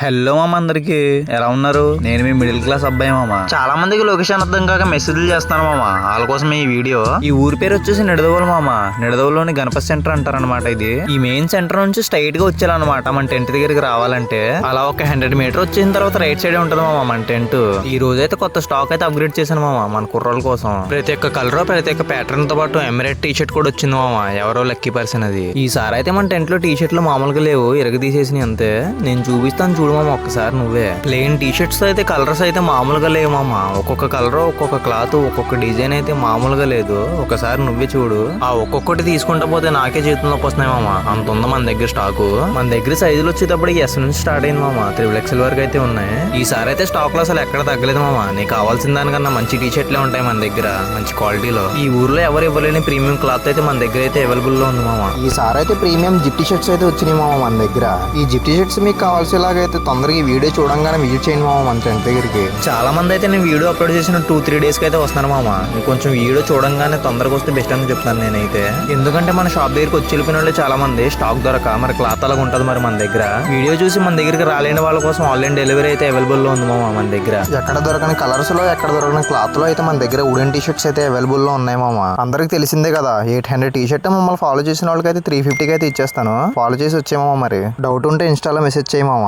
Hello మామ, అందరికి ఎలా ఉన్నారు? నేను మీ మిడిల్ క్లాస్ అబ్బాయి మామ. చాలా మందికి లొకేషన్ అర్థం కాక మెసేజ్లు చేస్తాను మామ. వాళ్ళ కోసం ఈ వీడియో. ఈ ఊరి పేరు వచ్చేసి నిడదవోలు మామ. నిడదవోలులోని గణపతి సెంటర్ అంటారనమాట. ఇది ఈ మెయిన్ సెంటర్ నుంచి స్ట్రైట్ గా వచ్చేయాలన్నమాట మన టెంట్ దగ్గరికి రావాలంటే. అలా ఒక 100 మీటర్ వచ్చిన తర్వాత రైట్ సైడ్ ఉంటుంది మామ మన టెంట్. ఈ రోజు అయితే కొత్త స్టాక్ అయితే అప్గ్రేడ్ చేశాను మామ మన కుర్రోళ్ళ కోసం. ప్రతి ఒక్క కలర్ ప్రతి ఒక్క ప్యాటర్న్ తో పాటు ఎమిరేట్ టీ షర్ట్ కూడా వచ్చింది మామ. ఎవరో లక్కీ పర్సన్ అది. ఈసారి అయితే మన టెంట్ లో టీ షర్ట్లు మామూలుగా లేవు, ఇరగ తీసేసి అంతే. నేను చూపిస్తాను చూడు మామ ఒక్కసారి నువ్వే. ప్లెయిన్ టీ షర్ట్స్ అయితే కలర్స్ అయితే మామూలుగా లేవు మామ. ఒక్కొక్క కలర్ ఒక్కొక్క క్లాత్ ఒక్కొక్క డిజైన్ అయితే మామూలుగా లేదు. ఒకసారి నువ్వే చూడు. ఆ ఒక్కొక్కటి తీసుకుంటా పోతే నాకే చేతుల్లోకి వస్తున్నాయి మామ. అంత ఉంది మన దగ్గర స్టాకు. మన దగ్గర సైజులు వచ్చేటప్పుడు ఎస్ నుంచి స్టార్ట్ అయింది మామ. 3XL వరకు అయితే ఉన్నాయి. ఈసారి అయితే స్టాక్ లో అసలు ఎక్కడ తగ్గలేదు మామ. నీకు కావాల్సిన దానికన్నా మంచి టీ షర్ట్లే ఉంటాయి మన దగ్గర, మంచి క్వాలిటీలో. ఈ ఊర్లో ఎవరు ఇవ్వలేని ప్రీమియం క్లాత్ అయితే మన దగ్గర అయితే అవైలబుల్ లో ఉంది మామ. ఈసారి అయితే ప్రీమియం జిప్ టీ షర్ట్స్ అయితే వచ్చినాయి మామ మన దగ్గర. ఈ జిప్ టీ షర్ట్స్ మీకు కావాల్సేలాగైతే తొందరగా ఈ వీడియో చూడంగానే విజిట్ చేయండి మామ మన టెంట్ దగ్గరికి. చాలా మంది అయితే నేను వీడియో అప్లోడ్ చేసిన 2-3 డేస్ కి అయితే వస్తున్నాను మామ. కొంచెం వీడియో చూడంగానే తొందరగా వస్తే బెస్ట్ అని చెప్తాను నేనైతే. ఎందుకంటే మన షాప్ దగ్గరికి వచ్చి వెళ్ళిపోయిన వాళ్ళు చాలా మంది స్టాక్ దొరక మరి క్లాత్ అలాగా ఉంటది మరి మన దగ్గర. వీడియో చూసి మన దగ్గరికి రాలేని వాళ్ళ కోసం ఆన్లైన్ డెలివరీ అయితే అవైలబుల్ లో ఉంది మామ మన దగ్గర. ఎక్కడ దొరకని కలర్స్ లో ఎక్కడ దొరకని క్లాత్ లో అయితే మన దగ్గర వుడెన్ టీ షర్ట్స్ అయితే అవైలబుల్ లో ఉన్నాయి మామ. అందరికి తెలిసిందే కదా, 800 టీ షర్ట్ మమ్మల్ని ఫాలో చేసిన వాళ్ళకి అయితే 350కి అయితే ఇచ్చేస్తాను. ఫాలో చేసి వచ్చేమామ. మరి డౌట్ ఉంటే ఇన్స్టాలో మెసేజ్ చేయమామ.